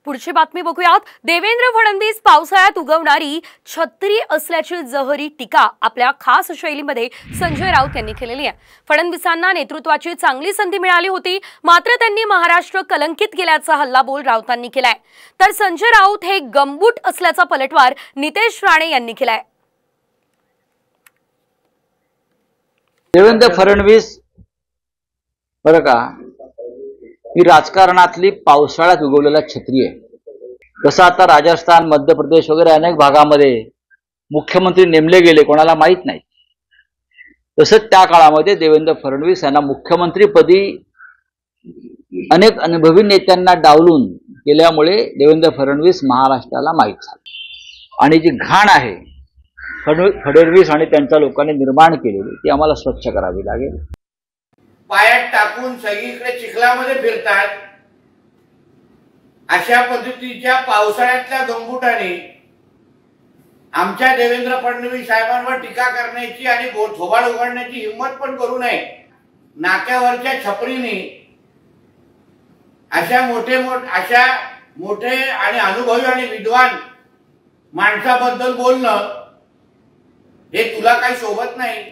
पुढची बातमी बघूयात। देवेंद्र फडणवीस पावसाळ्यात उगवणारी छत्री असल्याची जहरी टीका आपल्या खास शैलीमध्ये संजय राऊत यांनी केलेली आहे। फडणवीसांना नेतृत्वाची चांगली संधी मिळाली होती, मात्र त्यांनी महाराष्ट्र कलंकित केल्याचा हल्लाबोल राऊतांनी केलाय। तर संजय राऊत हे गंबूट असल्याचा पलटवार नितेश राणे यांनी केलाय। देवेंद्र फडणवीस बरं का, ही राजकारणातली पावसाळ्यात उगवलेला छत्री आहे। जसं आता राजस्थान, मध्य प्रदेश वगैरे अनेक भागामध्ये मुख्यमंत्री नेमले गेले, कोणाला माहित नाही, तसंच त्या काळामध्ये देवेंद्र फडणवीस यांना मुख्यमंत्रीपदी अनेक अनुभवी नेत्यांना डावलून केल्यामुळे देवेंद्र फडणवीस महाराष्ट्राला माहीत झाले। आणि जी घाण आहे फडणवीस आणि त्यांच्या लोकांनी निर्माण केलेली, ती आम्हाला स्वच्छ करावी लागेल। पायात टाकून सगळीकडे चिखलामध्ये फिरतात, अशा पद्धतीच्या पावसाळ्यातल्या गंबुटाने आमच्या देवेंद्र फडणवीस साहेबांवर टीका करण्याची आणि थोबाड उघडण्याची हिंमत पण करू नये। नाक्यावरच्या छपरीने अशा मोठे आणि अनुभवी आणि विद्वान माणसाबद्दल बोलणं हे तुला काही शोभत नाही।